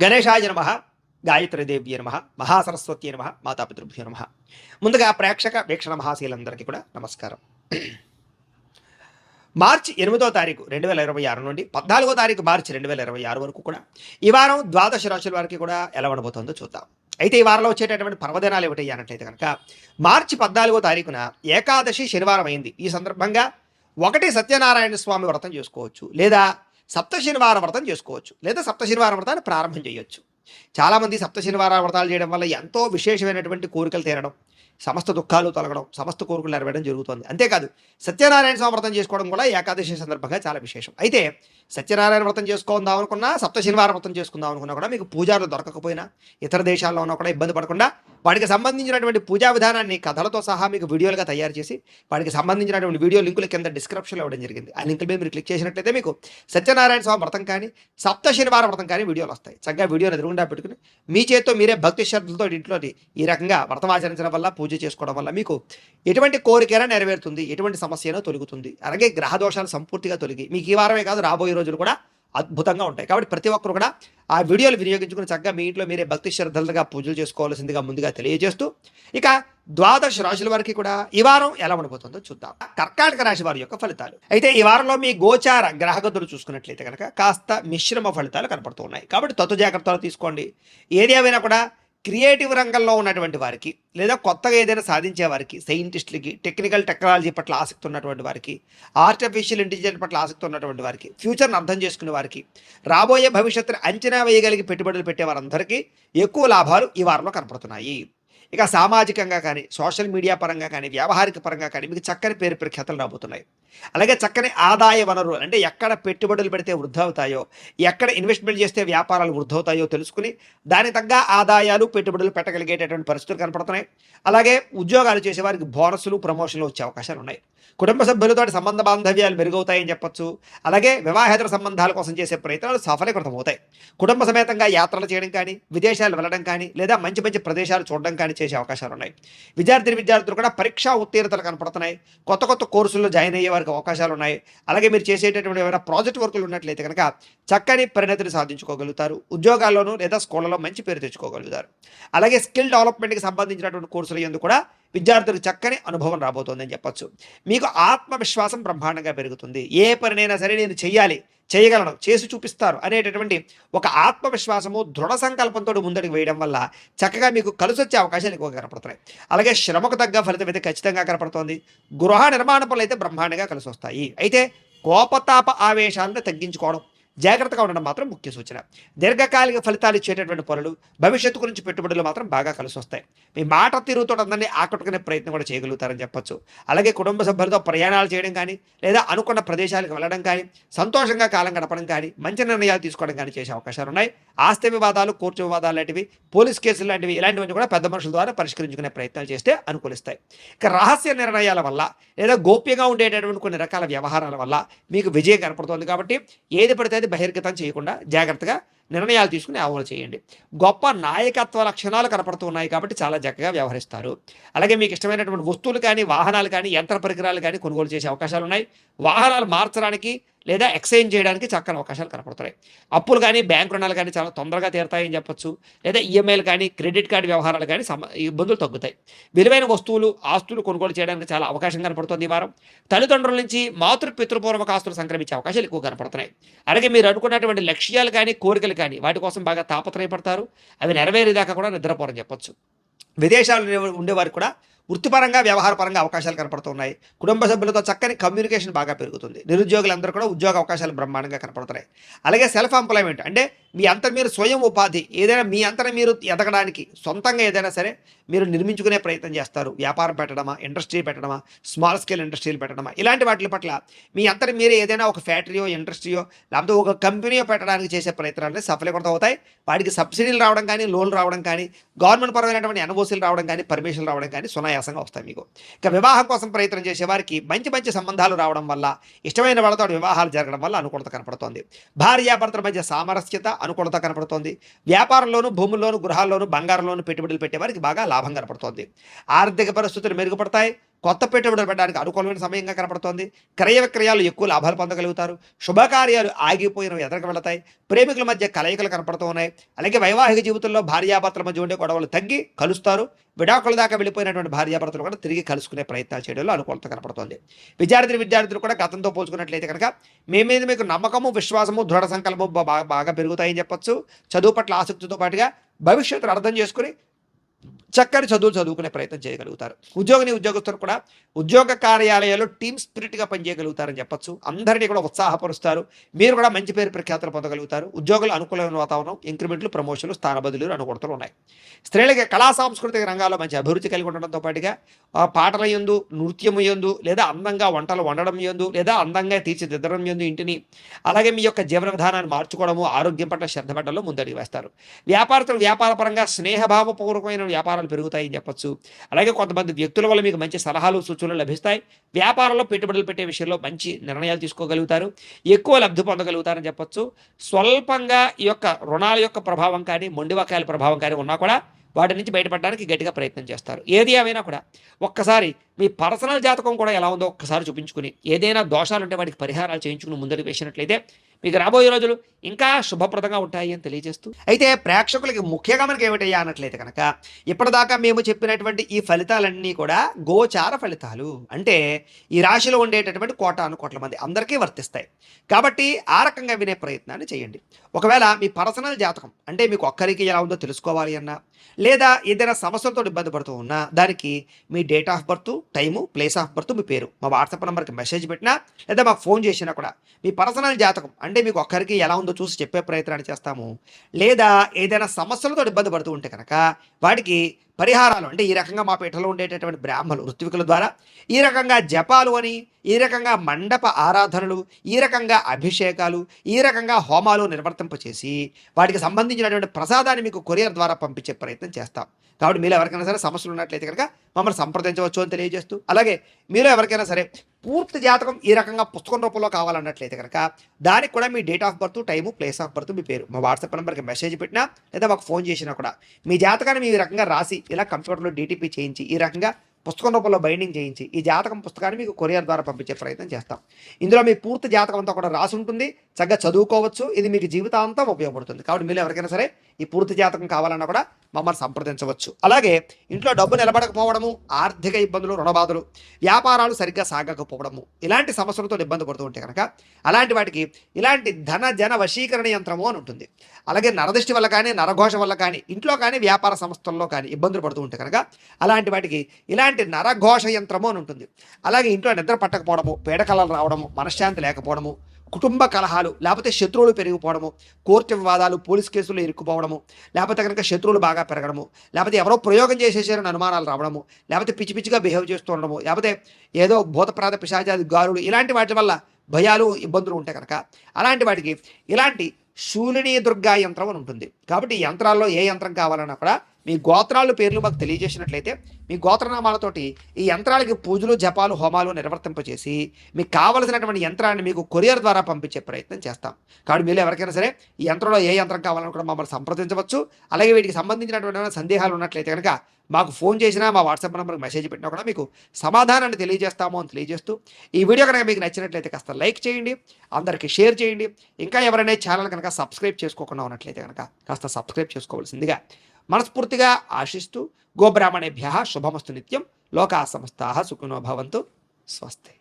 గణేశాయ నమః, గాయత్రీదేవ్యే నమః, మహాసరస్వత్యే నమః, మాతాపితృభ్యో నమః. ముందుగా ప్రేక్షక వీక్షణ మహాశీలందరికీ కూడా నమస్కారం. మార్చి 8వ తారీఖు 2026 నుండి 14వ తారీఖు మార్చి 2026 వరకు కూడా ఈ వారం ద్వాదశ రాశుల వారికి కూడా ఎలా ఉండబోతుందో చూద్దాం. అయితే ఈ వారంలో వచ్చేటటువంటి పర్వదినాలు ఏమిటి అన్నట్లయితే కనుక మార్చి 14వ తారీఖున ఏకాదశి శనివారం అయింది. ఈ సందర్భంగా ఒకటి సత్యనారాయణ స్వామి వ్రతం చేసుకోవచ్చు, లేదా సప్త శనివారం వ్రతం చేసుకోవచ్చు, లేదా సప్త శనివారం వ్రతాన్ని ప్రారంభం చేయొచ్చు. చాలామంది సప్త శనివారం వ్రతాలు చేయడం వల్ల ఎంతో విశేషమైనటువంటి కోరికలు తీరడం, సమస్త దుఃఖాలు తొలగడం, సమస్త కోరికలు నెరవేరడం జరుగుతుంది. అంతేకాదు సత్యనారాయణ స్వామి వ్రతం చేసుకోవడం కూడా ఏకాదశి సందర్భంగా చాలా విశేషం. అయితే సత్యనారాయణ వ్రతం చేసుకుందాం అనుకున్నా, సప్త శనివారం వ్రతం చేసుకుందాం అనుకున్నా కూడా మీకు పూజారులు దొరకకపోయినా, ఇతర దేశాల్లో ఉన్నా కూడా ఇబ్బంది పడకుండా వాటికి సంబంధించినటువంటి పూజా విధానాన్ని కథలతో సహా మీకు వీడియోలుగా తయారు చేసి వాటికి సంబంధించినటువంటి వీడియో లింకులు కింద డిస్క్రిప్షన్లో ఇవ్వడం జరిగింది. ఆ లింకుల మీద మీరు క్లిక్ చేసినట్లయితే మీకు సత్యనారాయణ స్వామి వ్రతం కానీ సప్త శనివారం వ్రతం కానీ వీడియోలు వస్తాయి. చక్కగా వీడియోని ఎదురుగుండా పెట్టుకుని మీ చేతితో మీరే భక్తి శ్రద్ధలతో ఇంట్లో ఈ రకంగా వ్రతం ఆచరించడం వల్ల, పూజ చేసుకోవడం వల్ల మీకు ఎటువంటి కోరికైనా నెరవేరుతుంది, ఎటువంటి సమస్యనో తొలుగుతుంది. అలాగే గ్రహ దోషాలు సంపూర్తిగా తొలగి మీకు ఈ వారమే కాదు రాబోయే రోజులు కూడా అద్భుతంగా ఉంటాయి. కాబట్టి ప్రతి ఒక్కరు కూడా ఆ వీడియోలు వినియోగించుకుని చక్కగా మీ ఇంట్లో మీరే భక్తి శ్రద్ధలుగా పూజలు చేసుకోవాల్సిందిగా ముందుగా తెలియజేస్తూ, ఇక ద్వాదశ రాశుల వారికి కూడా ఈ వారం ఎలా ఉండబోతుందో చూద్దాం. కర్కాటక రాశి వారి యొక్క ఫలితాలు. అయితే ఈ వారంలో మీ గోచార గ్రహగతులు చూసుకున్నట్లయితే కనుక కాస్త మిశ్రమ ఫలితాలు కనపడుతూ ఉన్నాయి. కాబట్టి తత్తు జాగ్రత్తలు తీసుకోండి. ఏది ఏమైనా కూడా క్రియేటివ్ రంగంలో ఉన్నటువంటి వారికి, లేదా కొత్తగా ఏదైనా సాధించే వారికి, సైంటిస్టులకి, టెక్నికల్ టెక్నాలజీ పట్ల ఆసక్తి ఉన్నటువంటి వారికి, ఆర్టిఫిషియల్ ఇంటెలిజెన్స్ పట్ల ఆసక్తి ఉన్నటువంటి వారికి, ఫ్యూచర్ని అర్థం చేసుకునే వారికి, రాబోయే భవిష్యత్తును అంచనా వేయగలిగి పెట్టుబడులు పెట్టే వారందరికీ ఎక్కువ లాభాలు ఈ వారంలో కనపడుతున్నాయి. ఇక సామాజికంగా కానీ, సోషల్ మీడియా పరంగా కానీ, వ్యావహారిక పరంగా కానీ మీకు చక్కని పేరు ప్రఖ్యాతలు రాబోతున్నాయి. అలాగే చక్కని ఆదాయ వనరులు, అంటే ఎక్కడ పెట్టుబడులు పెడితే వృద్ధి అవుతాయో, ఎక్కడ ఇన్వెస్ట్మెంట్ చేస్తే వ్యాపారాలు వృద్ధి అవుతాయో తెలుసుకుని దానికి తగ్గ ఆదాయాలు పెట్టుబడులు పెట్టగలిగేటటువంటి పరిస్థితులు కనపడుతున్నాయి. అలాగే ఉద్యోగాలు చేసే వారికి బోనస్లు, ప్రమోషన్లు వచ్చే అవకాశాలు ఉన్నాయి. కుటుంబ సభ్యులతో సంబంధ బాంధవ్యాలు మెరుగవుతాయని చెప్పొచ్చు. అలాగే వివాహేతర సంబంధాల కోసం చేసే ప్రయత్నాలు సఫలీకృతమవుతాయి. కుటుంబ సమేతంగా యాత్రలు చేయడం కానీ, విదేశాలు వెళ్ళడం కానీ, లేదా మంచి మంచి ప్రదేశాలు చూడడం కానీ చేసే అవకాశాలు ఉన్నాయి. విద్యార్థులు కూడా పరీక్షా ఉత్తీర్ణతలు కనపడుతున్నాయి. కొత్త కొత్త కోర్సుల్లో జాయిన్ అయ్యే వారికి అవకాశాలు ఉన్నాయి. అలాగే మీరు చేసేటటువంటి ఏమైనా ప్రాజెక్ట్ వర్కులు ఉన్నట్లయితే కనుక చక్కని పరిణతిని సాధించుకోగలుగుతారు. ఉద్యోగాల్లోనూ లేదా స్కూళ్ళలో మంచి పేరు తెచ్చుకోగలుగుతారు. అలాగే స్కిల్ డెవలప్మెంట్కి సంబంధించినటువంటి కోర్సులు ఎందుకు కూడా విద్యార్థులకు చక్కని అనుభవం రాబోతోందని చెప్పొచ్చు. మీకు ఆత్మవిశ్వాసం బ్రహ్మాండంగా పెరుగుతుంది. ఏ పనినైనా సరే నేను చేయగలను, చేసి చూపిస్తారు అనేటటువంటి ఒక ఆత్మవిశ్వాసము, దృఢ సంకల్పంతో ముందడుగు వేయడం వల్ల చక్కగా మీకు కలిసి వచ్చే అవకాశాలు ఎక్కువగా కనపడుతున్నాయి. అలాగే శ్రమకు తగ్గ ఫలితం అయితే ఖచ్చితంగా కనపడుతోంది. గృహ నిర్మాణ పనులు అయితే బ్రహ్మాండంగా కలిసి వస్తాయి. అయితే కోపతాప ఆవేశాలను తగ్గించుకోవడం, జాగ్రత్తగా ఉండడం మాత్రం ముఖ్య సూచన. దీర్ఘకాలిక ఫలితాలు ఇచ్చేటటువంటి పనులు, భవిష్యత్తు గురించి పెట్టుబడులు మాత్రం బాగా కలిసి వస్తాయి. మీ మాట తీరుతో అందరినీ ఆకట్టుకునే ప్రయత్నం కూడా చేయగలుగుతారని చెప్పొచ్చు. అలాగే కుటుంబ సభ్యులతో ప్రయాణాలు చేయడం కానీ, లేదా అనుకున్న ప్రదేశాలకు వెళ్ళడం కానీ, సంతోషంగా కాలం గడపడం కానీ, మంచి నిర్ణయాలు తీసుకోవడం కానీ చేసే అవకాశాలు ఉన్నాయి. ఆస్తి వివాదాలు, కోర్టు వివాదాలు లాంటివి, పోలీస్ కేసులు లాంటివి, ఇలాంటివన్నీ కూడా పెద్ద మనుషుల ద్వారా పరిష్కరించుకునే ప్రయత్నాలు చేస్తే అనుకూలిస్తాయి. ఇక రహస్య నిర్ణయాల వల్ల, లేదా గోప్యంగా ఉండేటటువంటి కొన్ని రకాల వ్యవహారాల వల్ల మీకు విజయం కనపడుతుంది. కాబట్టి ఏది పడితే బహిర్గతం చేయకుండా జాగ్రత్తగా నిర్ణయాలు తీసుకుని అమలు చేయండి. గొప్ప నాయకత్వ లక్షణాలు కనపడుతున్నాయి కాబట్టి చాలా చక్కగా వ్యవహరిస్తారు. అలాగే మీకు ఇష్టమైనటువంటి వస్తువులు కానీ, వాహనాలు కానీ, యంత్ర పరికరాలు కానీ కొనుగోలు చేసే అవకాశాలు ఉన్నాయి. వాహనాలు మార్చడానికి లేదా ఎక్స్చేంజ్ చేయడానికి చక్కని అవకాశాలు కనపడుతున్నాయి. అప్పులు కానీ, బ్యాంక్ రుణాలు కానీ చాలా తొందరగా తీరుతాయని చెప్పొచ్చు. లేదా ఈఎంఐలు కానీ, క్రెడిట్ కార్డు వ్యవహారాలు కానీ ఇబ్బందులు తగ్గుతాయి. విలువైన వస్తువులు, ఆస్తులు కొనుగోలు చేయడానికి చాలా అవకాశం కనపడుతుంది ఈ వారం. తల్లిదండ్రుల నుంచి పితృపూర్వక ఆస్తులు సంక్రమించే అవకాశాలు ఎక్కువ కనపడుతున్నాయి. అలాగే మీరు అనుకున్నటువంటి లక్ష్యాలు కానీ, కోరికలు కానీ వాటి కోసం బాగా తాపత్రయపడతారు. అవి నెరవేరేదాకా కూడా నిద్రపోరని చెప్పొచ్చు. విదేశాల్లో ఉండేవారికి కూడా వృత్తిపరంగా, వ్యవహారపరంగా అవకాశాలు కనపడుతున్నాయి. కుటుంబ సభ్యులతో చక్కని కమ్యూనికేషన్ బాగా పెరుగుతుంది. నిరుద్యోగులందరూ కూడా ఉద్యోగ అవకాశాలు బ్రహ్మాండంగా కనపడుతున్నాయి. అలాగే సెల్ఫ్ ఎంప్లాయ్మెంట్, అంటే మీ అంతా మీరు స్వయం ఉపాధి, ఏదైనా మీ అంతా మీరు ఎదగడానికి సొంతంగా ఏదైనా సరే మీరు నిర్మించుకునే ప్రయత్నం చేస్తారు. వ్యాపారం పెట్టడమా, ఇండస్ట్రీ పెట్టడమా, స్మాల్ స్కేల్ ఇండస్ట్రీలు పెట్టడమా, ఇలాంటి వాటి పట్ల మీ అంతా మీరే ఏదైనా ఒక ఫ్యాక్టరీయో, ఇండస్ట్రీయో, లేకపోతే ఒక కంపెనీయో పెట్టడానికి చేసే ప్రయత్నాలు సఫలీకృతం అవుతాయి. వాటికి సబ్సిడీలు రావడం కానీ, లోన్లు రావడం కానీ, గవర్నమెంట్ పరమైనటువంటి ఎన్ఓసీలు రావడం కానీ, పర్మిషన్లు రావడం కానీ సునాయాసంగా వస్తాయి మీకు. ఇక వివాహం కోసం ప్రయత్నం చేసే వారికి మంచి మంచి సంబంధాలు రావడం వల్ల, ఇష్టమైన వాళ్ళతో వివాహాలు జరగడం వల్ల అనుకూలత కనపడుతోంది. భార్యాభర్తల మధ్య సామరస్యత, అనుకూలత కనపడుతోంది. వ్యాపారంలోను, భూముల్లోను, గృహాల్లోను, బంగారంలోను పెట్టుబడులు పెట్టే వారికి బాగా లాభం కనపడుతోంది. ఆర్థిక పరిస్థితులు మెరుగుపడతాయి. కొత్త పెట్టుబడులు పెట్టడానికి అనుకూలమైన సమయంగా కనపడుతోంది. క్రయ విక్రయాలు ఎక్కువ లాభాలు పొందగలుగుతారు. శుభకార్యాలు ఆగిపోయినవి ఎదరికి వెళతాయి. ప్రేమికుల మధ్య కలయికలు కనపడుతూ ఉన్నాయి. అలాగే వైవాహిక జీవితంలో భార్యాభర్తల మధ్య ఉండే గొడవలు తగ్గి కలుస్తారు. విడాకుల దాకా వెళ్ళిపోయినటువంటి భార్యాభర్తలు కూడా తిరిగి కలుసుకునే ప్రయత్నాలు చేయడంలో అనుకూలత కనపడుతోంది. విద్యార్థులు కూడా గతంతో పోల్చుకున్నట్లయితే కనుక మీ మీద మీకు నమ్మకము, విశ్వాసము, దృఢ సంకల్పము బాగా పెరుగుతాయని చెప్పొచ్చు. చదువు పట్ల ఆసక్తితో పాటుగా భవిష్యత్తును అర్థం చేసుకుని చక్కని చదువులు చదువుకునే ప్రయత్నం చేయగలుగుతారు. ఉద్యోగస్తులు కూడా ఉద్యోగ కార్యాలయాల్లో టీమ్ స్పిరిట్గా పనిచేయగలుగుతారని చెప్పొచ్చు. అందరినీ కూడా ఉత్సాహపరుస్తారు. మీరు కూడా మంచి పేరు ప్రఖ్యాతలు పొందగలుగుతారు. ఉద్యోగులు అనుకూలమైన వాతావరణం, ఇంక్రిమెంట్లు, ప్రమోషన్లు, స్థాన బదిలీలు అనుకూలతలు ఉన్నాయి. స్త్రీలకి కళా సాంస్కృతిక రంగాల్లో మంచి అభివృద్ధి కలిగి ఉండడంతో పాటుగా పాటల యందు, నృత్యము యందు, లేదా అందంగా వంటలు వండడం యందు, లేదా అందంగా తీర్చిదిద్దడం యందు ఇంటిని, అలాగే మీ యొక్క జీవన విధానాన్ని మార్చుకోవడము, ఆరోగ్యం పట్ల శ్రద్ధ పెట్టడంలో ముందడుగు వేస్తారు. వ్యాపారస్తులు వ్యాపారపరంగా స్నేహభావపూర్వకమైన వ్యాపారాలు పెరుగుతాయని చెప్పొచ్చు. అలాగే కొంతమంది వ్యక్తుల వల్ల మీకు మంచి సలహాలు, సూచనలు లభిస్తాయి. వ్యాపారంలో పెట్టుబడులు పెట్టే విషయంలో మంచి నిర్ణయాలు తీసుకోగలుగుతారు. ఎక్కువ లబ్ధి పొందగలుగుతారని చెప్పొచ్చు. స్వల్పంగా ఈ యొక్క రుణాల యొక్క ప్రభావం కానీ, మొండివాకాయల ప్రభావం కానీ ఉన్నా కూడా వాటి నుంచి బయటపడడానికి గట్టిగా ప్రయత్నం చేస్తారు. ఏది ఏమైనా కూడా ఒక్కసారి మీ పర్సనల్ జాతకం కూడా ఎలా ఉందో ఒక్కసారి చూపించుకుని, ఏదైనా దోషాలు ఉంటే వాటికి పరిహారాలు చేయించుకుని ముందడుగు వేసినట్లయితే మీకు రాబోయే రోజులు ఇంకా శుభప్రదంగా ఉంటాయి అని తెలియజేస్తూ, అయితే ప్రేక్షకులకి ముఖ్యంగా మనకి ఏమిటయ్యా అన్నట్లయితే కనుక ఇప్పటిదాకా మేము చెప్పినటువంటి ఈ ఫలితాలన్నీ కూడా గోచార ఫలితాలు. అంటే ఈ రాశిలో ఉండేటటువంటి కోటాను కోట్ల మంది అందరికీ వర్తిస్తాయి. కాబట్టి ఆ రకంగా వినే ప్రయత్నాన్ని చేయండి. ఒకవేళ మీ పర్సనల్ జాతకం అంటే మీకు ఒక్కరికి ఎలా ఉందో తెలుసుకోవాలి అన్నా, లేదా ఏదైనా సమస్యలతో ఇబ్బంది పడుతూ ఉన్నా, దానికి మీ date of birth, time, place of birth, మీ పేరు మా వాట్సాప్ నెంబర్కి మెసేజ్ పెట్టినా, లేదా మాకు ఫోన్ చేసినా కూడా మీ పర్సనల్ జాతకం అంటే మీకు ఒక్కరికి ఎలా ఉందో చూసి చెప్పే ప్రయత్నాన్ని చేస్తాము. లేదా ఏదైనా సమస్యలతో ఇబ్బంది పడుతూ ఉంటే కనుక వాటికి పరిహారాలు అంటే ఈ రకంగా మా పీఠలో ఉండేటటువంటి బ్రాహ్మణులు, ఋత్వికుల ద్వారా ఈ రకంగా జపాలు అని, ఈ రకంగా మండప ఆరాధనలు, ఈ రకంగా అభిషేకాలు, ఈ రకంగా హోమాలు నిర్వర్తింపచేసి వాటికి సంబంధించినటువంటి ప్రసాదాన్ని మీకు కొరియర్ ద్వారా పంపించే ప్రయత్నం చేస్తాం. కాబట్టి మీరు ఎవరికైనా సరే సమస్యలు ఉన్నట్లయితే కనుక మమ్మల్ని సంప్రదించవచ్చు అని తెలియజేస్తూ, అలాగే మీరు ఎవరికైనా సరే పూర్తి జాతకం ఈ రకంగా పుస్తకం రూపంలో కావాలన్నట్లయితే కనుక దానికి కూడా మీ date of birth, time, place of birth, మీ పేరు మా వాట్సాప్ నెంబర్కి మెసేజ్ పెట్టినా, లేదా మాకు ఫోన్ చేసినా కూడా మీ జాతకాన్ని మీ రకంగా రాసి ఇలా కంప్యూటర్లో డీటీపీ చేయించి ఈ రకంగా పుస్తకం రూపంలో బైండింగ్ చేయించి ఈ జాతకం పుస్తకాన్ని మీకు కొరియర్ ద్వారా పంపించే ప్రయత్నం చేస్తాం. ఇందులో మీ పూర్తి జాతకం అంతా కూడా రాసి ఉంటుంది. చక్కగా చదువుకోవచ్చు. ఇది మీకు జీవితాంతం ఉపయోగపడుతుంది. కాబట్టి మీరు ఎవరికైనా సరే ఈ పూర్తి జాతకం కావాలన్నా కూడా మమ్మల్ని సంప్రదించవచ్చు. అలాగే ఇంట్లో డబ్బు నిలబడకపోవడము, ఆర్థిక ఇబ్బందులు, రుణబాధలు, వ్యాపారాలు సరిగ్గా సాగకపోవడము, ఇలాంటి సమస్యలతో ఇబ్బంది పడుతూ ఉంటే కనుక అలాంటి వాటికి ఇలాంటి ధన జన వశీకరణ యంత్రము అని ఉంటుంది. అలాగే నరదృష్టి వల్ల కానీ, నరఘోష వల్ల కానీ, ఇంట్లో కానీ, వ్యాపార సంస్థల్లో కానీ ఇబ్బందులు పడుతూ ఉంటే కనుక అలాంటి వాటికి ఇలాంటి నరఘోష యంత్రము అని ఉంటుంది. అలాగే ఇంట్లో నిద్ర పట్టకపోవడము, పీడకలలు రావడము, మనశ్శాంతి లేకపోవడము, కుటుంబ కలహాలు, లేకపోతే శత్రువులు పెరిగిపోవడము, కోర్టు వివాదాలు, పోలీస్ కేసులు ఇరుక్కుపోవడము, లేకపోతే కనుక శత్రువులు బాగా పెరగడము, లేకపోతే ఎవరో ప్రయోగం చేసేసారని అనుమానాలు రావడము, లేకపోతే పిచ్చి పిచ్చిగా బిహేవ్ చేస్తూ ఉండడము, లేకపోతే ఏదో భూతప్రాత పిశాచాది గారులు, ఇలాంటి వాటి వల్ల భయాలు, ఇబ్బందులు ఉంటాయి కనుక అలాంటి వాటికి ఇలాంటి శూలిని దుర్గా యంత్రం అని ఉంటుంది. కాబట్టి ఈ యంత్రాల్లో ఏ యంత్రం కావాలన్నా కూడా మీ గోత్రాలు పేర్లు మాకు తెలియజేసినట్లయితే మీ గోత్రనామాలతోటి ఈ యంత్రాలకి పూజలు, జపాలు, హోమాలు నిర్వర్తింపచేసి మీకు కావలసినటువంటి యంత్రాన్ని మీకు కొరియర్ ద్వారా పంపించే ప్రయత్నం చేస్తాం. కాబట్టి మీరు ఎవరికైనా సరే ఈ యంత్రంలో ఏ యంత్రం కావాలని కూడా మమ్మల్ని సంప్రదించవచ్చు. అలాగే వీటికి సంబంధించినటువంటి సందేహాలు ఉన్నట్లయితే కనుక మాకు ఫోన్ చేసినా, మా వాట్సాప్ నెంబర్కి మెసేజ్ పెట్టినా కూడా మీకు సమాధానాన్ని తెలియజేస్తాము అని తెలియజేస్తూ, ఈ వీడియో కనుక మీకు నచ్చినట్లయితే కాస్త లైక్ చేయండి, అందరికీ షేర్ చేయండి. ఇంకా ఎవరైనా ఛానల్ కనుక సబ్స్క్రైబ్ చేసుకోకుండా ఉన్నట్లయితే కనుక కాస్త సబ్స్క్రైబ్ చేసుకోవాల్సిందిగా మనస్ఫూర్తిగా ఆశిస్తూ, గోబ్రాహ్మణేభ్యః శుభమస్తు నిత్యం. లోకా సమస్తాః సుఖినో భవంతు. స్వస్తి.